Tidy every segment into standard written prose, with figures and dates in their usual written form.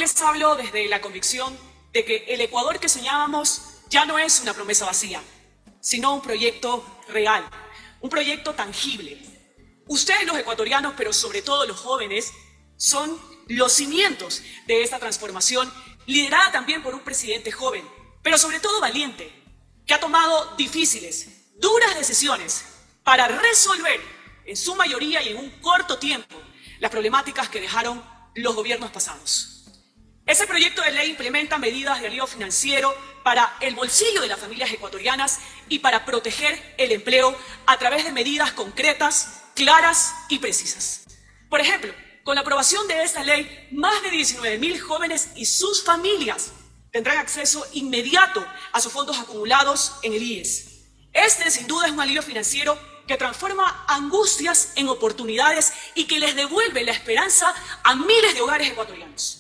les hablo desde la convicción de que el Ecuador que soñábamos ya no es una promesa vacía, sino un proyecto real, un proyecto tangible. Ustedes los ecuatorianos, pero sobre todo los jóvenes, son los cimientos de esta transformación, liderada también por un presidente joven, pero sobre todo valiente, que ha tomado difíciles, duras decisiones para resolver, en su mayoría y en un corto tiempo, las problemáticas que dejaron los gobiernos pasados. Ese proyecto de ley implementa medidas de alivio financiero para el bolsillo de las familias ecuatorianas y para proteger el empleo a través de medidas concretas, claras y precisas. Por ejemplo, con la aprobación de esta ley, más de 19.000 jóvenes y sus familias tendrán acceso inmediato a sus fondos acumulados en el IES. Este, sin duda, es un alivio financiero que transforma angustias en oportunidades y que les devuelve la esperanza a miles de hogares ecuatorianos.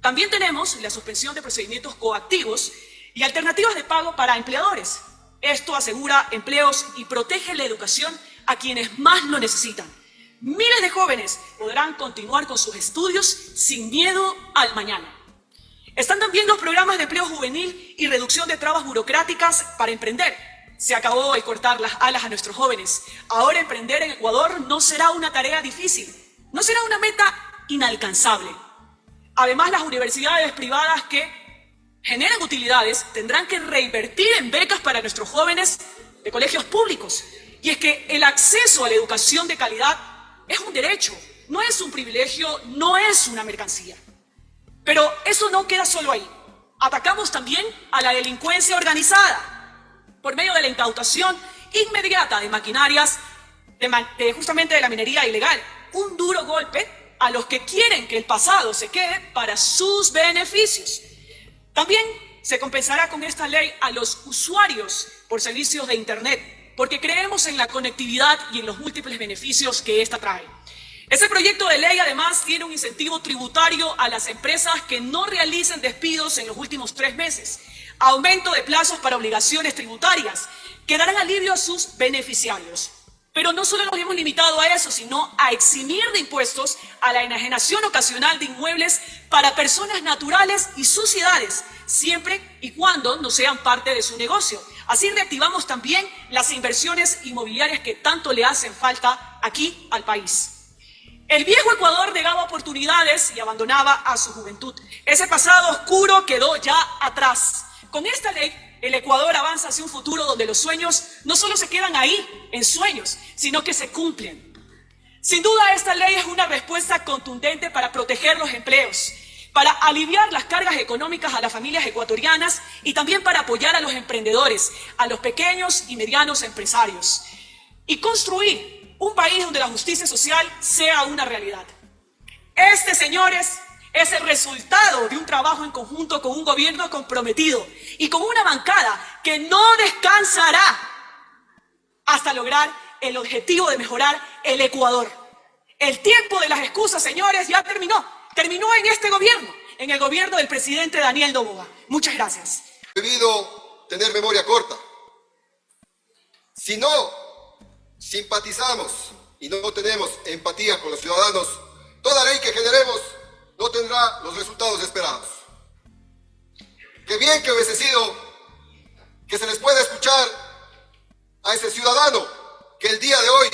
También tenemos la suspensión de procedimientos coactivos y alternativas de pago para empleadores. Esto asegura empleos y protege la educación a quienes más lo necesitan. Miles de jóvenes podrán continuar con sus estudios sin miedo al mañana. Están también los programas de empleo juvenil y reducción de trabas burocráticas para emprender. Se acabó el cortar las alas a nuestros jóvenes. Ahora emprender en Ecuador no será una tarea difícil, no será una meta inalcanzable. Además, las universidades privadas que generan utilidades tendrán que reinvertir en becas para nuestros jóvenes de colegios públicos. Y es que el acceso a la educación de calidad es un derecho, no es un privilegio, no es una mercancía. Pero eso no queda solo ahí. Atacamos también a la delincuencia organizada por medio de la incautación inmediata de maquinarias justamente de la minería ilegal. Un duro golpe a los que quieren que el pasado se quede para sus beneficios. También se compensará con esta ley a los usuarios por servicios de Internet, porque creemos en la conectividad y en los múltiples beneficios que esta trae. Ese proyecto de ley además tiene un incentivo tributario a las empresas que no realicen despidos en los últimos 3 meses, aumento de plazos para obligaciones tributarias, que darán alivio a sus beneficiarios. Pero no solo nos hemos limitado a eso, sino a eximir de impuestos a la enajenación ocasional de inmuebles para personas naturales y sociedades, siempre y cuando no sean parte de su negocio. Así reactivamos también las inversiones inmobiliarias que tanto le hacen falta aquí al país. El viejo Ecuador negaba oportunidades y abandonaba a su juventud. Ese pasado oscuro quedó ya atrás. Con esta ley, el Ecuador avanza hacia un futuro donde los sueños no solo se quedan ahí, en sueños, sino que se cumplen. Sin duda, esta ley es una respuesta contundente para proteger los empleos, para aliviar las cargas económicas a las familias ecuatorianas y también para apoyar a los emprendedores, a los pequeños y medianos empresarios y construir un país donde la justicia social sea una realidad. Este, señores, es el resultado de un trabajo en conjunto con un gobierno comprometido y con una bancada que no descansará hasta lograr el objetivo de mejorar el Ecuador. El tiempo de las excusas, señores, ya terminó. Terminó en este gobierno, en el gobierno del presidente Daniel Noboa. Muchas gracias. Debido tener memoria corta. Si no simpatizamos y no tenemos empatía con los ciudadanos, toda ley que generemos no tendrá los resultados esperados. Qué bien que hubiese sido que se les pueda escuchar a ese ciudadano que el día de hoy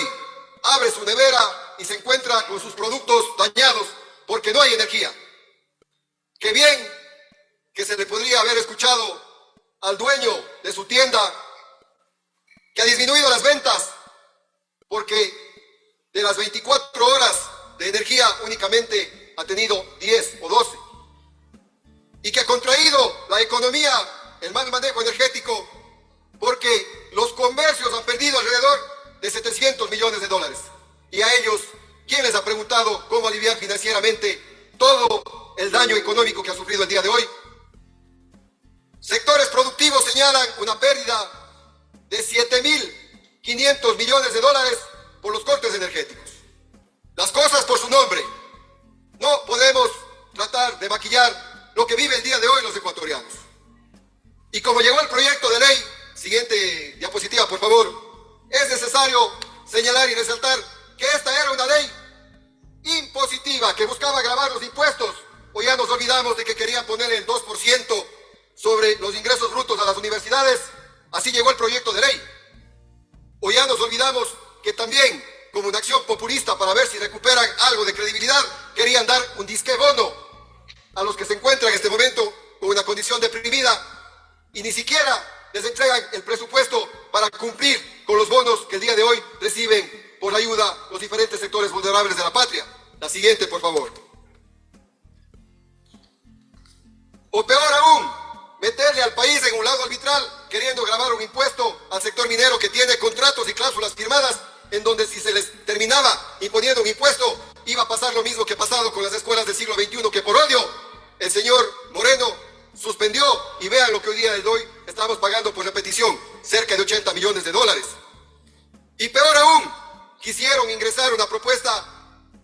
abre su nevera y se encuentra con sus productos dañados porque no hay energía. Qué bien que se le podría haber escuchado al dueño de su tienda que ha disminuido las ventas porque de las 24 horas de energía únicamente ha tenido 10 o 12 y que ha contraído la economía, el mal manejo energético, porque los comercios han perdido alrededor de 700 millones de dólares. Y a ellos, ¿quién les ha preguntado cómo aliviar financieramente todo el daño económico que ha sufrido el día de hoy? Sectores productivos señalan una pérdida de 7.500 millones de dólares por los cortes energéticos. Las cosas por su nombre. No podemos tratar de maquillar lo que vive el día de hoy los ecuatorianos. Y como llegó el proyecto de ley, siguiente diapositiva por favor, es necesario señalar y resaltar que esta era una ley impositiva que buscaba gravar los impuestos, o ya nos olvidamos olvidamos de que querían ponerle el 2% sobre los ingresos brutos a las universidades. Así llegó el proyecto de ley. O ya nos olvidamos que también, como una acción populista para ver si recuperan algo de credibilidad, querían dar un disque bono a los que se encuentran en este momento con una condición deprimida y ni siquiera les entregan el presupuesto para cumplir con los bonos que el día de hoy reciben por la ayuda los diferentes sectores vulnerables de la patria. La siguiente, por favor. O peor aún, meterle al país en un lado arbitral, queriendo gravar un impuesto al sector minero que tiene contratos y cláusulas firmadas, en donde si se les terminaba imponiendo un impuesto, iba a pasar lo mismo que ha pasado con las escuelas del siglo XXI, que por odio el señor Moreno suspendió, y vean lo que hoy día de hoy estamos pagando por repetición, cerca de 80 millones de dólares. Y peor aún, quisieron ingresar una propuesta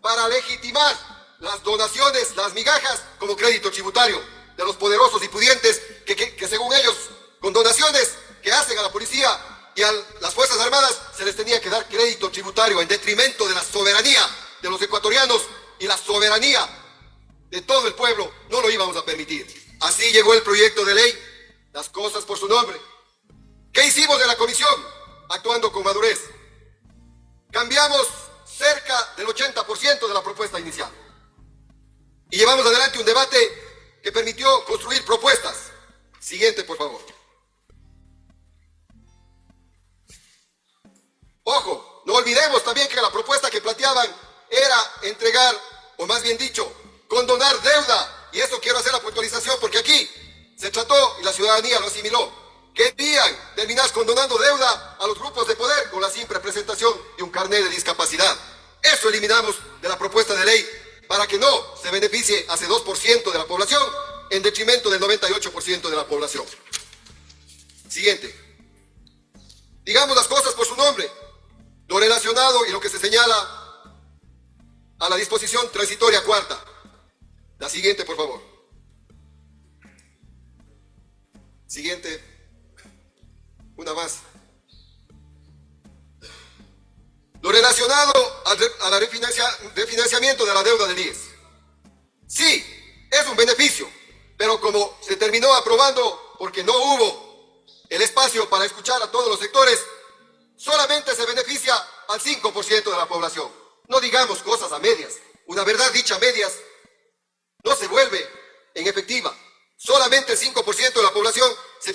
para legitimar las donaciones, las migajas, como crédito tributario de los poderosos y pudientes que según ellos, con donaciones que hacen a la policía y a las Fuerzas Armadas, se les tenía que dar crédito tributario en detrimento de la soberanía de los ecuatorianos y la soberanía de todo el pueblo. No lo íbamos a permitir. Así llegó el proyecto de ley, las cosas por su nombre. ¿Qué hicimos en la comisión? Actuando con madurez. Cambiamos cerca del 80% de la propuesta inicial. Y llevamos adelante un debate que permitió construir propuestas. Siguiente, por favor. Ojo, no olvidemos también que la propuesta que planteaban era entregar, o más bien dicho, condonar deuda. Y eso quiero hacer la puntualización porque aquí se trató y la ciudadanía lo asimiló. Querían terminar condonando deuda a los grupos de poder con la simple presentación de un carnet de discapacidad. Eso eliminamos de la propuesta de ley para que no se beneficie a ese 2% de la población en detrimento del 98% de la población. Siguiente. Digamos las cosas por su nombre. Lo relacionado y lo que se señala a la disposición transitoria cuarta. La siguiente, por favor. Siguiente. Una más. Lo relacionado a la refinanciamiento de la deuda del IES. Sí, es un beneficio, pero como se terminó aprobando porque no hubo el espacio para escuchar a todos los sectores, solamente se beneficia al 5% de la población. No digamos cosas a medias. Una verdad dicha a medias no se vuelve en efectiva. Solamente el 5% de la población se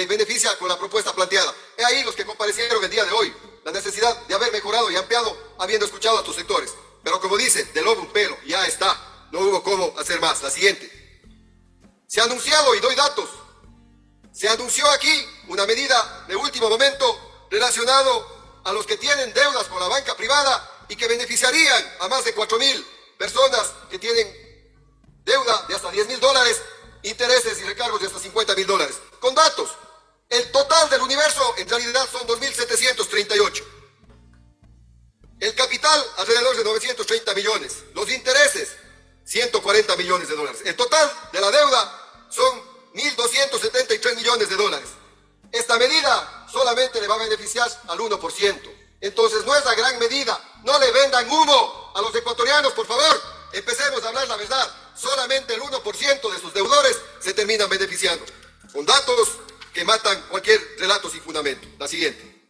beneficia con la propuesta planteada. He ahí los que comparecieron el día de hoy. La necesidad de haber mejorado y ampliado habiendo escuchado a tus sectores. Pero como dicen, del lobo un pelo, ya está. No hubo cómo hacer más. La siguiente. Se ha anunciado, y doy datos, se anunció aquí una medida de último momento relacionado a los que tienen deudas con la banca privada y que beneficiarían a más de 4,000 personas que tienen deuda de hasta $10,000, intereses y recargos de hasta $50,000. Con datos, el total del universo en realidad son 2,738. El capital alrededor de 930 millones. Los intereses, 140 millones de dólares. El total de la deuda son 1,273 millones de dólares. Esta medida solamente le va a beneficiar al 1%. Entonces no es la gran medida. No le vendan humo a los ecuatorianos, por favor. Empecemos a hablar la verdad. Solamente el 1% de sus deudores se terminan beneficiando. Con datos que matan cualquier relato sin fundamento. La siguiente.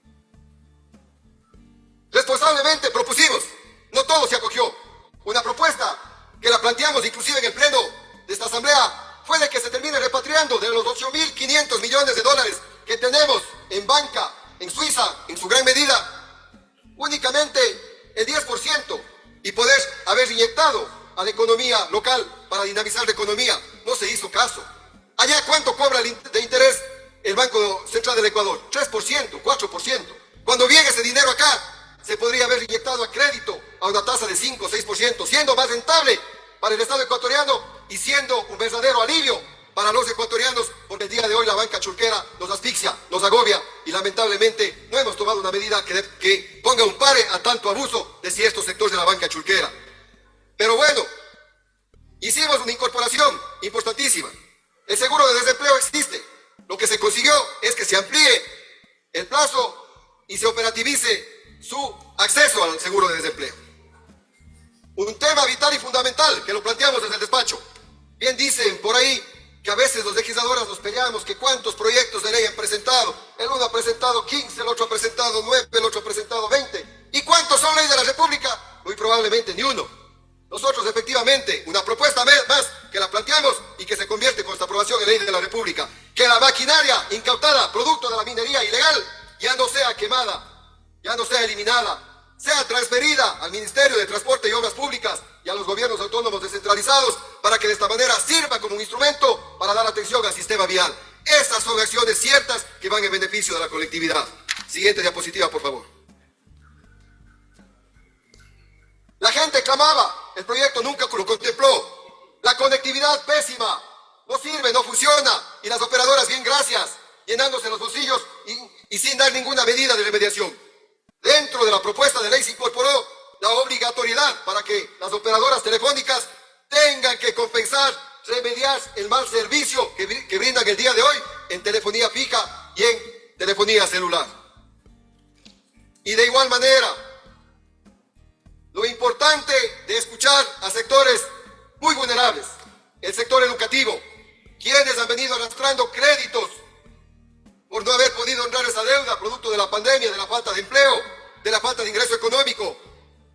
Responsablemente propusimos, no todo se acogió, una propuesta que la planteamos inclusive en el pleno de esta asamblea, fue de que se termine repatriando de los 8,500 millones de dólares que tenemos en banca, en Suiza, en su gran medida, únicamente el 10%, y poder haber inyectado a la economía local para dinamizar la economía. No se hizo caso. Allá, ¿cuánto cobra de interés el Banco Central del Ecuador? 3%, 4%. Cuando viene ese dinero acá, se podría haber inyectado a crédito a una tasa de 5 o 6%, siendo más rentable para el Estado ecuatoriano y siendo un verdadero alivio para los ecuatorianos, porque el día de hoy la banca churquera nos asfixia, nos agobia, y lamentablemente no hemos tomado una medida que ponga un pare a tanto abuso de ciertos sectores de la banca churquera. Pero bueno, hicimos una incorporación importantísima. El seguro de desempleo existe. Lo que se consiguió es que se amplíe el plazo y se operativice su acceso al seguro de desempleo. Un tema vital y fundamental que lo planteamos desde el despacho. Bien dicen por ahí que a veces los legisladores nos peleamos que cuántos proyectos de ley han presentado. El uno ha presentado 15, el otro ha presentado 9, el otro ha presentado 20. ¿Y cuántos son leyes de la República? Muy probablemente ni uno. Nosotros efectivamente, una propuesta más que la planteamos y que se convierte con esta aprobación en ley de la República, que la maquinaria incautada, producto de la minería ilegal, ya no sea quemada, ya no sea eliminada, sea transferida al Ministerio de Transporte y Obras Públicas y a los gobiernos autónomos descentralizados para que de esta manera sirva como un instrumento para dar atención al sistema vial. Esas son acciones ciertas que van en beneficio de la colectividad. Siguiente diapositiva, por favor. La gente clamaba, el proyecto nunca lo contempló. La conectividad pésima, no sirve, no funciona. Y las operadoras, bien gracias, llenándose los bolsillos y sin dar ninguna medida de remediación. Dentro de la propuesta de ley se incorporó la obligatoriedad para que las operadoras telefónicas tengan que compensar, remediar el mal servicio que brindan el día de hoy en telefonía fija y en telefonía celular. Y de igual manera, lo importante de escuchar a sectores muy vulnerables, el sector educativo, quienes han venido arrastrando créditos por no haber podido honrar esa deuda producto de la pandemia, de la falta de empleo, de la falta de ingreso económico.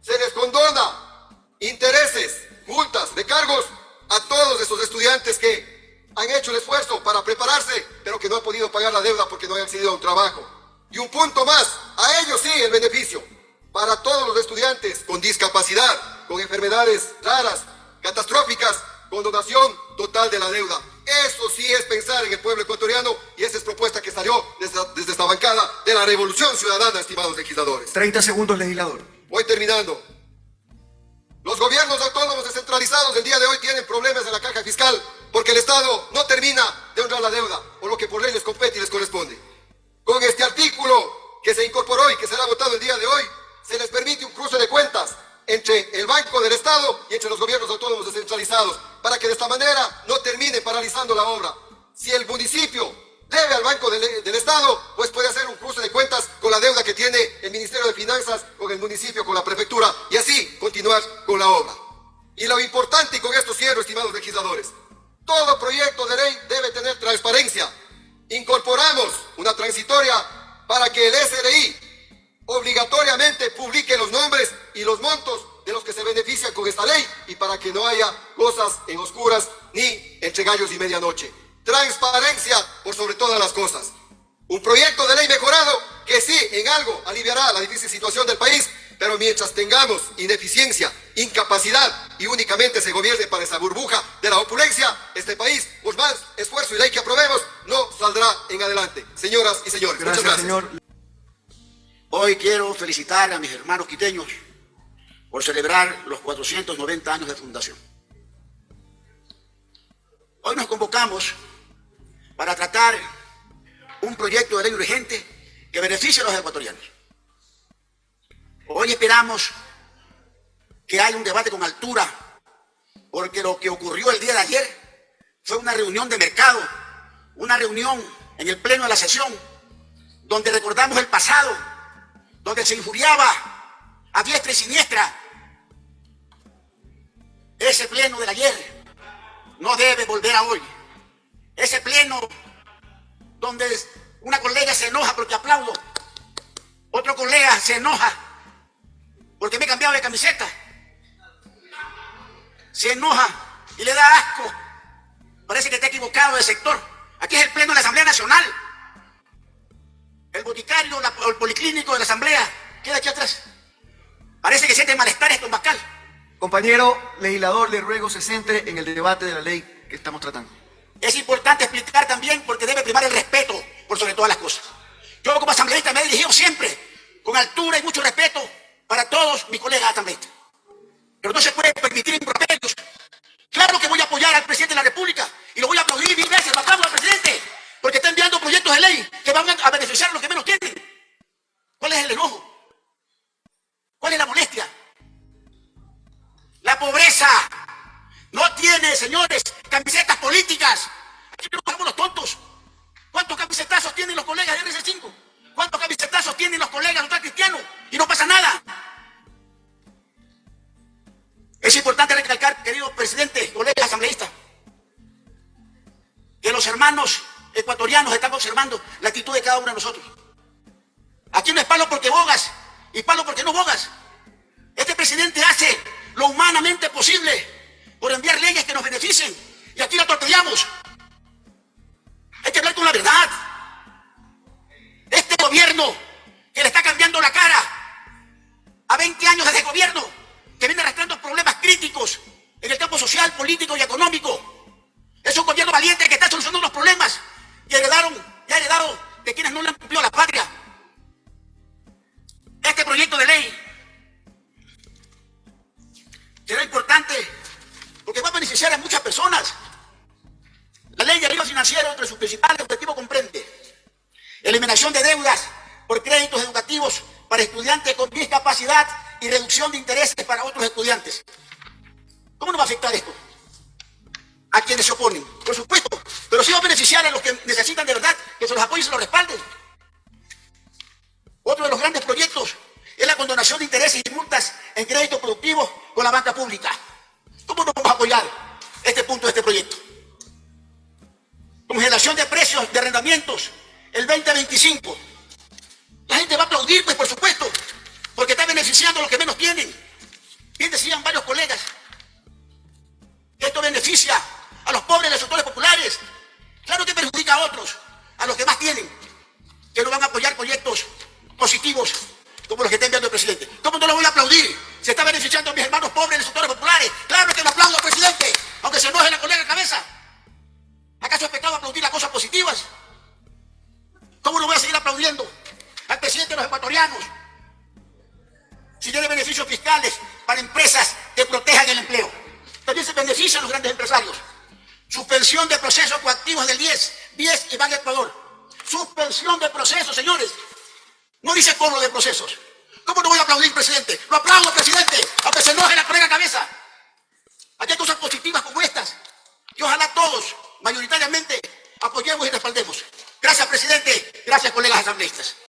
Se les condona intereses, multas, recargos a todos esos estudiantes que han hecho el esfuerzo para prepararse, pero que no han podido pagar la deuda porque no han accedido a un trabajo. Y un punto más, a ellos sí el beneficio, para todos los estudiantes con discapacidad, con enfermedades raras, catastróficas, condonación total de la deuda. Eso sí es pensar en el pueblo ecuatoriano y esa es propuesta que salió desde esta bancada de la Revolución Ciudadana, estimados legisladores. 30 segundos, legislador. Voy terminando. Los gobiernos autónomos descentralizados del día de hoy tienen problemas en la caja fiscal porque el Estado no termina de honrar la deuda o lo que por ley les compete y les corresponde. Con este artículo que se incorporó y que será votado el día de hoy, se les permite un cruce de cuentas entre el Banco del Estado y entre los gobiernos autónomos descentralizados, para que de esta manera no termine paralizando la obra. Si el municipio debe al Banco del Estado, pues puede hacer un cruce de cuentas con la deuda que tiene el Ministerio de Finanzas, con el municipio, con la prefectura, y así continuar con la obra. Y lo importante, y con esto cierro, estimados legisladores, todo proyecto de ley debe tener transparencia. Incorporamos una transitoria para que el SRI obligatoriamente publique los nombres y los montos de los que se benefician con esta ley y para que no haya cosas en oscuras ni entre gallos y medianoche. Transparencia por sobre todas las cosas. Un proyecto de ley mejorado que sí, en algo aliviará la difícil situación del país, pero mientras tengamos ineficiencia, incapacidad y únicamente se gobierne para esa burbuja de la opulencia, este país, por más esfuerzo y ley que aprobemos, no saldrá en adelante. Señoras y señores, muchas gracias. Señor. Hoy quiero felicitar a mis hermanos quiteños por celebrar los 490 años de fundación. Hoy nos convocamos para tratar un proyecto de ley urgente que beneficie a los ecuatorianos. Hoy esperamos que haya un debate con altura, porque lo que ocurrió el día de ayer fue una reunión de mercado, una reunión en el pleno de la sesión, donde recordamos el pasado, donde se injuriaba a diestra y siniestra. Ese pleno del ayer no debe volver a hoy. Ese pleno donde una colega se enoja porque aplaudo, otro colega se enoja porque me he cambiado de camiseta, se enoja y le da asco, parece que está equivocado de sector. Aquí es el pleno de la Asamblea Nacional. El boticario o el policlínico de la Asamblea queda aquí atrás. Parece que siente malestar estomacal. Compañero legislador, le ruego se centre en el debate de la ley que estamos tratando. Es importante explicar también porque debe primar el respeto por sobre todas las cosas. Yo como asambleísta me he dirigido siempre con altura y mucho respeto para todos mis colegas asambleístas. Pero no se puede permitir improperios. Claro que voy a apoyar al presidente de la República y lo voy a aplaudir 1000 veces, lo aplaudo al presidente, porque está enviando proyectos de ley que van a beneficiar a los que menos tienen. ¿Cuál es el enojo? ¿Cuál es la molestia? La pobreza no tiene, señores, camisetas políticas. Aquí no somos los tontos. ¿Cuántos camisetazos tienen los colegas de RC5? ¿Cuántos camisetazos tienen los colegas de Ultra Cristiano? Y no pasa nada. Es importante recalcar, querido presidente, colegas asambleístas, los hermanos ecuatorianos están observando la actitud de cada uno de nosotros. Aquí no es palo porque bogas y palo porque no bogas. Este presidente hace lo humanamente posible por enviar leyes que nos beneficien y aquí la atropellamos. Hay que hablar con la verdad. Este gobierno que le está cambiando la cara a 20 años desde gobierno, que viene arrastrando problemas críticos en el campo social, político y económico. Es un gobierno valiente que está solucionando los problemas que ha heredado de quienes no le han cumplido a la patria. Este proyecto de ley será importante porque va a beneficiar a muchas personas. La ley de arriba financiero, entre sus principales objetivos, comprende eliminación de deudas por créditos educativos para estudiantes con discapacidad y reducción de intereses para otros estudiantes. ¿Cómo nos va a afectar esto? A quienes se oponen, por supuesto, pero sí va a beneficiar a los que necesitan de verdad que se los apoye y se los respalden. Otro de los grandes proyectos es la condonación de intereses y multas en créditos productivos con la banca pública. ¿Cómo nos vamos a apoyar este punto de este proyecto? Congelación de precios de arrendamientos el 2025. La gente va a aplaudir, pues por supuesto, porque está beneficiando a los que menos tienen. Bien decían varios colegas que esto beneficia a los pobres de los sectores populares. Claro que perjudica a otros, a los que más tienen, que no van a apoyar proyectos positivos como los que está enviando el presidente. ¿Cómo no lo voy a aplaudir? Se está beneficiando a mis hermanos pobres de los sectores populares. Claro que lo aplaudo, presidente, aunque se enoje la colega Cabeza. ¿Acaso es pecado aplaudir las cosas positivas? ¿Cómo no voy a seguir aplaudiendo al presidente de los ecuatorianos si tiene beneficios fiscales para empresas que protejan el empleo? También se benefician los grandes empresarios. Suspensión de procesos coactivos del 10 y Ban Ecuador. Suspensión de procesos, señores. No dice cobro de procesos. ¿Cómo no voy a aplaudir, presidente? Lo aplaudo, presidente, aunque se enoje la colega Cabeza. Aquí hay cosas positivas como estas y ojalá todos, mayoritariamente, apoyemos y respaldemos. Gracias, presidente. Gracias, colegas asambleístas.